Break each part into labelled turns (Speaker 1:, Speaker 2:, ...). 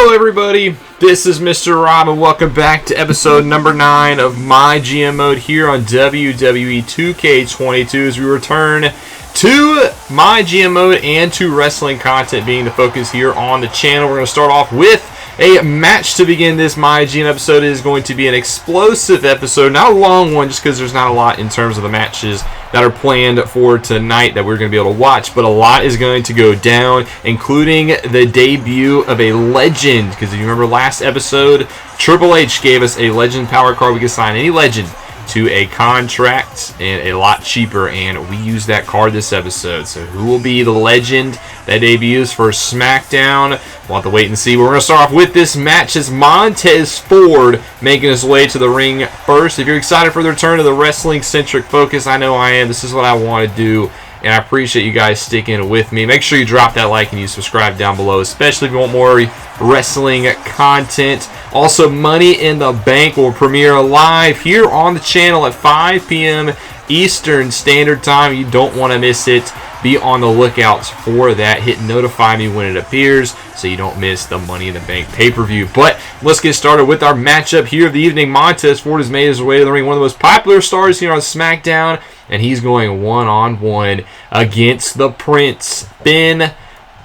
Speaker 1: Hello everybody, this is Mr. Rob and welcome back to episode number 9 of MyGM Mode here on WWE 2k22 as we return to MyGM Mode and to wrestling content being the focus here on the channel. We're going to start off with a match to begin this MyGM episode. It is going to be an explosive episode, not a long one just because there's not a lot in terms of the matches that are planned for tonight that we're going to be able to watch, but a lot is going to go down, including the debut of a legend, because if you remember last episode, Triple H gave us a legend power card. We could sign any legend to a contract and a lot cheaper, and we used that card this episode. So who will be the legend that debuts for SmackDown? We'll have to wait and see. We're going to start off with this match as Montez Ford making his way to the ring first. If you're excited for the return to the wrestling-centric focus, I know I am. This is what I want to do, and I appreciate you guys sticking with me. Make sure you drop that like and you subscribe down below, especially if you want more wrestling content. Also, Money in the Bank will premiere live here on the channel at 5 p.m. Eastern Standard Time. You don't want to miss it. Be on the lookouts for that. Hit notify me when it appears so you don't miss the Money in the Bank pay-per-view. But let's get started with our matchup here of the evening. Montez Ford has made his way to the ring, one of the most popular stars here on SmackDown, and he's going one-on-one against the Prince, Finn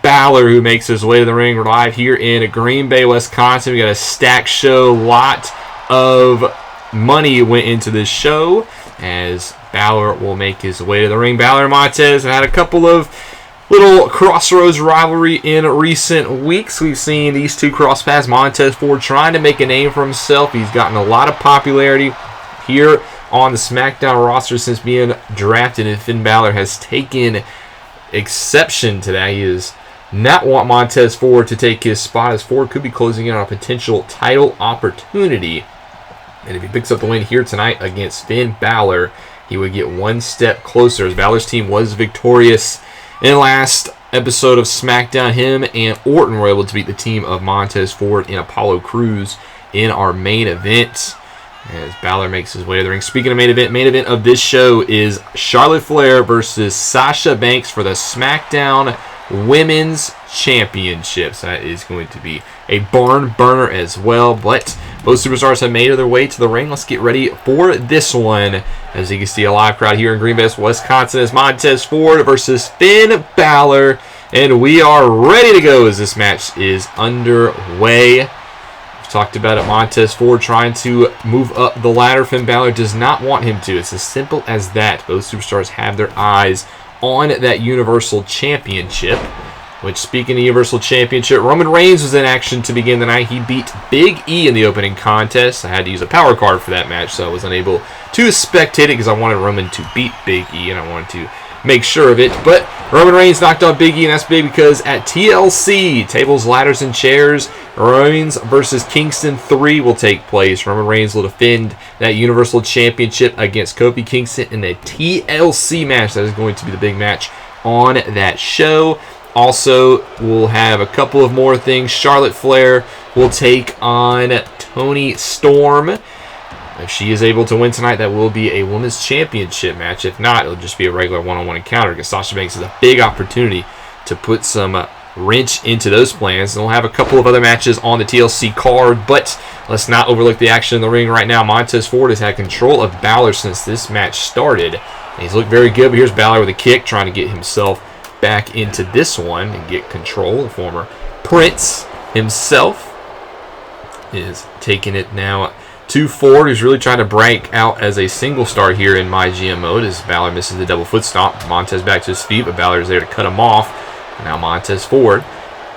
Speaker 1: Balor, who makes his way to the ring live here in Green Bay, Wisconsin. We got a stacked show. Lot of money went into this show as Balor will make his way to the ring. Balor and Montez have had a couple of little crossroads rivalry in recent weeks. We've seen these two cross paths. Montez Ford trying to make a name for himself. He's gotten a lot of popularity here on the SmackDown roster since being drafted, and Finn Balor has taken exception to that. He is not want Montez Ford to take his spot, as Ford could be closing in on a potential title opportunity. And if he picks up the win here tonight against Finn Balor, he would get one step closer, as Balor's team was victorious in the last episode of SmackDown. Him and Orton were able to beat the team of Montez Ford and Apollo Crews in our main event, as Balor makes his way to the ring. Speaking of main event of this show is Charlotte Flair versus Sasha Banks for the SmackDown Women's Championships. That is going to be a barn burner as well, but both superstars have made their way to the ring. Let's get ready for this one. As you can see, a live crowd here in Green Bay, Wisconsin, is Montez Ford versus Finn Balor, and we are ready to go as this match is underway. We've talked about it. Montez Ford trying to move up the ladder. Finn Balor does not want him to. It's as simple as that. Both superstars have their eyes on that Universal Championship, which, speaking of Universal Championship, Roman Reigns was in action to begin the night. He beat Big E in the opening contest. I had to use a power card for that match, so I was unable to spectate it because I wanted Roman to beat Big E, and I wanted to make sure of it. But Roman Reigns knocked out Big E, and that's big because at TLC, Tables, Ladders, and Chairs, Reigns versus Kingston 3 will take place. Roman Reigns will defend that Universal Championship against Kofi Kingston in a TLC match. That is going to be the big match on that show. Also, we'll have a couple of more things. Charlotte Flair will take on Toni Storm. If she is able to win tonight, that will be a Women's Championship match. If not, it'll just be a regular one-on-one encounter, because Sasha Banks is a big opportunity to put some wrench into those plans. And we'll have a couple of other matches on the TLC card, but let's not overlook the action in the ring right now. Montez Ford has had control of Balor since this match started, and he's looked very good. But here's Balor with a kick, trying to get himself back into this one and get control. The former Prince himself is taking it now to Ford, who's really trying to break out as a single star here in MyGM Mode, as Balor misses the double foot stomp. Montez back to his feet, but Balor is there to cut him off. And now Montez Ford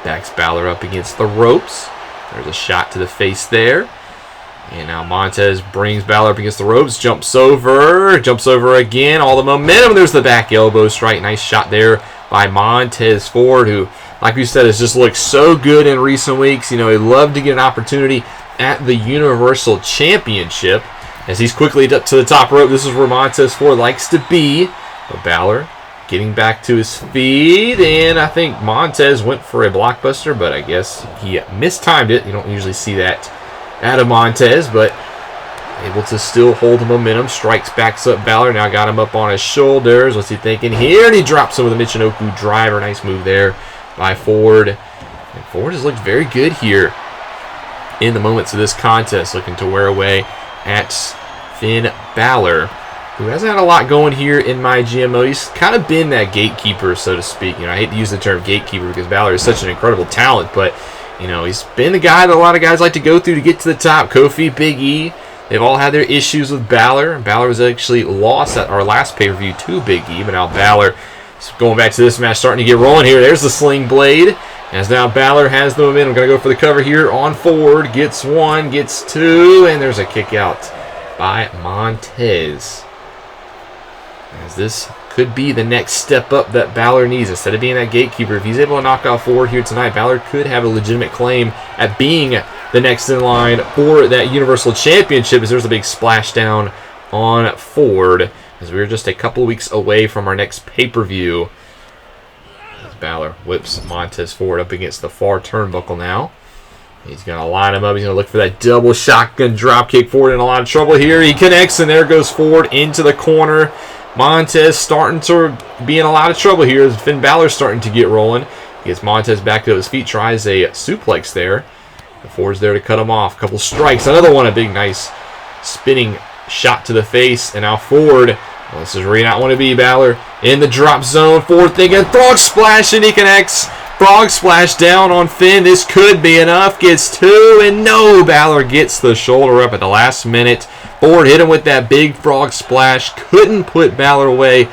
Speaker 1: backs Balor up against the ropes. There's a shot to the face there. And now Montez brings Balor up against the ropes, jumps over again, all the momentum. There's the back elbow strike. Nice shot there by Montez Ford, who, like we said, has just looked so good in recent weeks. You know, he'd love to get an opportunity at the Universal Championship, as he's quickly up to the top rope. This is where Montez Ford likes to be. But Balor getting back to his feet, and I think Montez went for a blockbuster, but I guess he mistimed it. You don't usually see that out of Montez, but able to still hold the momentum. Strikes, backs up Balor. Now got him up on his shoulders. What's he thinking here? And he drops him with a Michinoku driver. Nice move there by Ford. And Ford has looked very good here in the moments of this contest, looking to wear away at Finn Balor, who hasn't had a lot going here in MyGM Mode. He's kind of been that gatekeeper, so to speak. I hate to use the term gatekeeper because Balor is such an incredible talent, but he's been the guy that a lot of guys like to go through to get to the top. Kofi, Big E, they've all had their issues with Balor. Balor was actually lost at our last pay-per-view to Big E, but now Balor is going back to this match, starting to get rolling here. There's the Sling Blade. As now Balor has the momentum. Going to go for the cover here on forward. Gets one, gets two, and there's a kick out by Montez. As this could be the next step up that Balor needs. Instead of being that gatekeeper, if he's able to knock out Ford here tonight, Balor could have a legitimate claim at being the next in line for that Universal Championship, as there's a big splashdown on Ford, as we're just a couple of weeks away from our next pay-per-view. As Balor whips Montez Ford up against the far turnbuckle now. He's going to line him up. He's going to look for that double shotgun dropkick. Ford in a lot of trouble here. He connects, and there goes Ford into the corner. Montez starting to be in a lot of trouble here as Finn Balor's starting to get rolling. He gets Montez back to his feet, tries a suplex there. Ford's there to cut him off. Couple strikes. Another one, a big, nice spinning shot to the face. And now Ford, well, this is where you not want to be, Balor. In the drop zone. Ford thinking frog splash, and he connects. Frog splash down on Finn. This could be enough. Gets two, and no. Balor gets the shoulder up at the last minute. Ford hit him with that big frog splash. Couldn't put Balor away.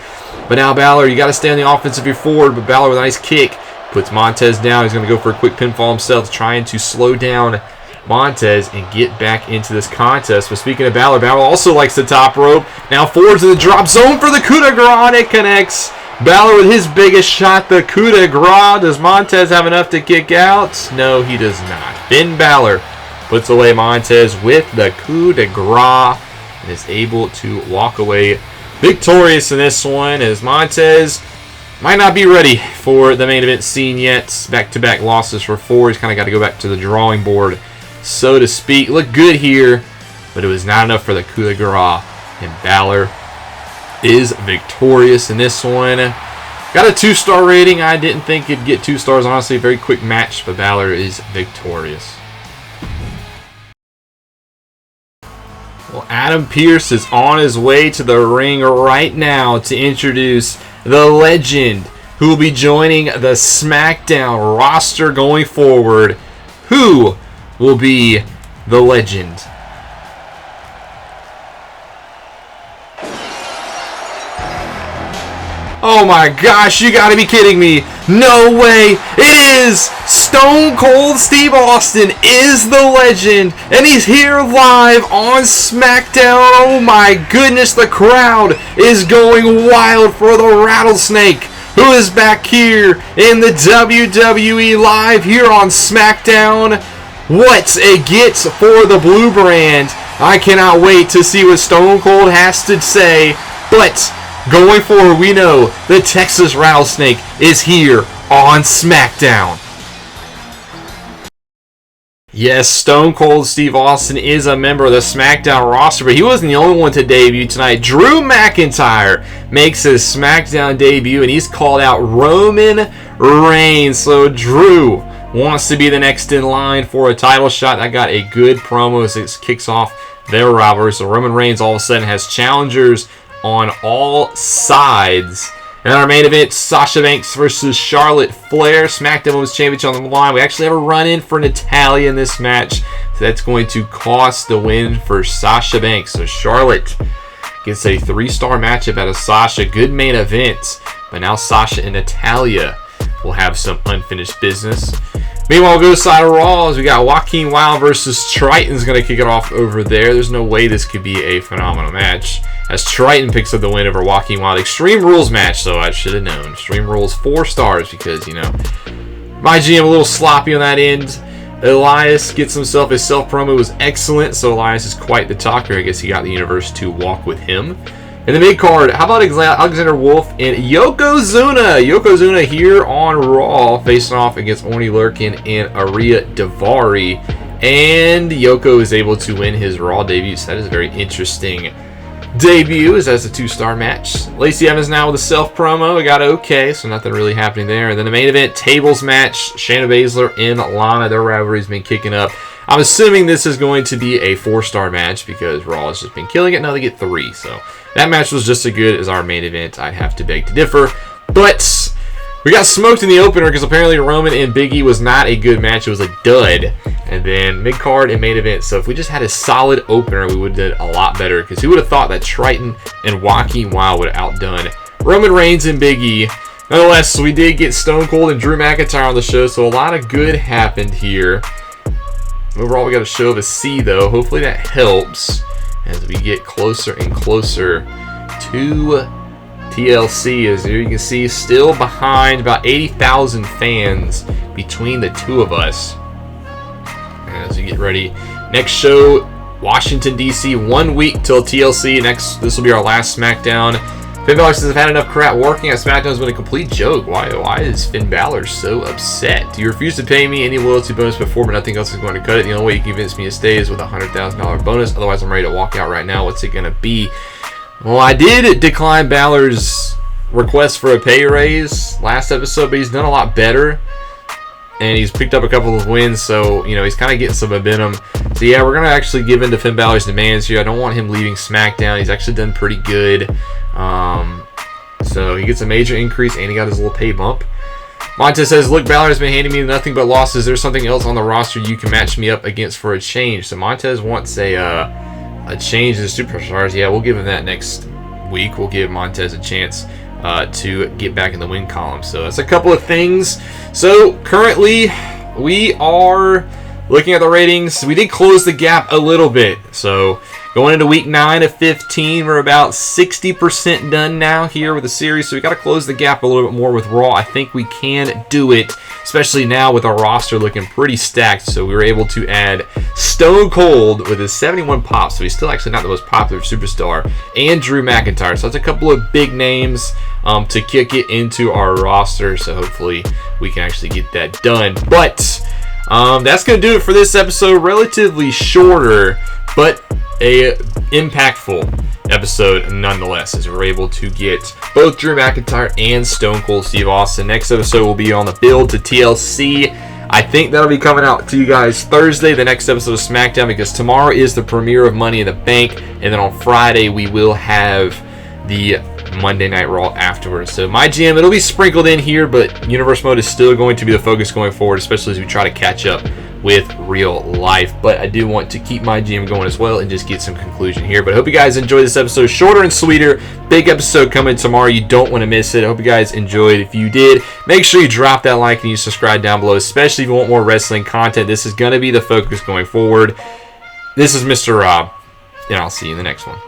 Speaker 1: But now Balor, you got to stay on the offense if you're Ford. But Balor with a nice kick puts Montez down. He's going to go for a quick pinfall himself, trying to slow down Montez and get back into this contest. But speaking of Balor, Balor also likes the top rope. Now Ford's in the drop zone for the coup de grace, and it connects. Balor with his biggest shot, the coup de grace. Does Montez have enough to kick out? No, he does not. Finn Balor puts away Montez with the coup de grace and is able to walk away victorious in this one, as Montez might not be ready for the main event scene yet. Back-to-back losses for Ford. He's kind of got to go back to the drawing board, so to speak. Looked good here, but it was not enough for the coup de grace, and Balor is victorious in this one. Got a 2-star rating. I didn't think it'd get 2 stars, honestly. Very quick match, but Balor is victorious. Well, Adam Pearce is on his way to the ring right now to introduce the legend who will be joining the SmackDown roster going forward. Who will be the legend? Oh my gosh, you gotta be kidding me. No way. It is Stone Cold Steve Austin is the legend, and he's here live on SmackDown. Oh my goodness, the crowd is going wild for the Rattlesnake, who is back here in the WWE live here on SmackDown. What a get for the Blue Brand. I cannot wait to see what Stone Cold has to say, but going forward, we know the Texas Rattlesnake is here on SmackDown. Yes, Stone Cold Steve Austin is a member of the SmackDown roster, but he wasn't the only one to debut tonight. Drew McIntyre makes his SmackDown debut, and he's called out Roman Reigns. So Drew wants to be the next in line for a title shot. I got a good promo as it kicks off their rivalry. So Roman Reigns all of a sudden has challengers on all sides. In our main event, Sasha Banks versus Charlotte Flair. SmackDown Women's Championship on the line. We actually have a run-in for Natalya in this match, so that's going to cost the win for Sasha Banks. So Charlotte gets a 3-star matchup out of Sasha. Good main event, but now Sasha and Natalya will have some unfinished business. Meanwhile, go to side of Raw as we got Joaquin Wilde versus Triton's going to kick it off over there. There's no way this could be a phenomenal match, as Triton picks up the win over Joaquin Wilde. Extreme Rules match, so I should have known. Extreme Rules 4 stars because, MyGM a little sloppy on that end. Elias gets himself his self-promo was excellent, so Elias is quite the talker. I guess he got the universe to walk with him. In the mid-card, how about Alexander Wolf and Yokozuna? Yokozuna here on Raw, facing off against Orny Lurkin and Aria Daivari. And Yoko is able to win his Raw debut, so that is a very interesting debut is as a 2-star match. Lacey Evans now with a self-promo. We got okay, so nothing really happening there. And then the main event, tables match, Shayna Baszler and Lana. Their rivalry's been kicking up. I'm assuming this is going to be a 4-star match because Raw has just been killing it. Now they get 3, so that match was just as good as our main event. I'd have to beg to differ. But we got smoked in the opener because apparently Roman and Big E was not a good match. It was a dud. And then mid-card and main event. So if we just had a solid opener, we would have done a lot better. Because who would have thought that Triton and Joaquin Wilde would have outdone Roman Reigns and Big E. Nonetheless, we did get Stone Cold and Drew McIntyre on the show. So a lot of good happened here. Overall, we got a show of a C, though. Hopefully that helps as we get closer and closer to TLC. As you can see, still behind about 80,000 fans between the two of us. As we get ready, next show, Washington D.C. 1 week till TLC. This will be our last SmackDown. Finn Balor says, I've had enough crap working at SmackDown. Has been a complete joke. Why is Finn Balor so upset? You refuse to pay me any loyalty bonus before, but nothing else is going to cut it. The only way you can convince me to stay is with a $100,000 bonus. Otherwise, I'm ready to walk out right now. What's it going to be? Well, I did decline Balor's request for a pay raise last episode, but he's done a lot better. And he's picked up a couple of wins, so, you know, he's kind of getting some momentum. So, yeah, we're going to actually give in to Finn Balor's demands here. I don't want him leaving SmackDown. He's actually done pretty good. So, he gets a major increase, and he got his little pay bump. Montez says, look, Balor has been handing me nothing but losses. There's something else on the roster you can match me up against for a change. So, Montez wants a change in the Superstars. Yeah, we'll give him that next week. We'll give Montez a chance to get back in the win column. So that's a couple of things. So currently we are looking at the ratings. We did close the gap a little bit. So going into week 9 of 15, we're about 60% done now here with the series. So we got to close the gap a little bit more with Raw. I think we can do it, especially now with our roster looking pretty stacked. So we were able to add Stone Cold with his 71 pops. So he's still actually not the most popular superstar. And Drew McIntyre. So that's a couple of big names to kick it into our roster. So hopefully we can actually get that done. But that's going to do it for this episode. Relatively shorter, but a impactful episode nonetheless, as we're able to get both Drew McIntyre and Stone Cold Steve Austin. Next episode will be on the build to TLC. I think that'll be coming out to you guys Thursday, the next episode of SmackDown, because tomorrow is the premiere of Money in the Bank, and then on Friday we will have the Monday Night Raw afterwards. So MyGM, it'll be sprinkled in here, but Universe Mode is still going to be the focus going forward, especially as we try to catch up with real life. But I do want to keep MyGM going as well and just get some conclusion here. But I hope you guys enjoyed this episode. Shorter and sweeter. Big episode coming tomorrow. You don't want to miss it. I hope you guys enjoyed. If you did, make sure you drop that like and you subscribe down below, especially if you want more wrestling content. This is going to be the focus going forward. This is Mr. Rob, and I'll see you in the next one.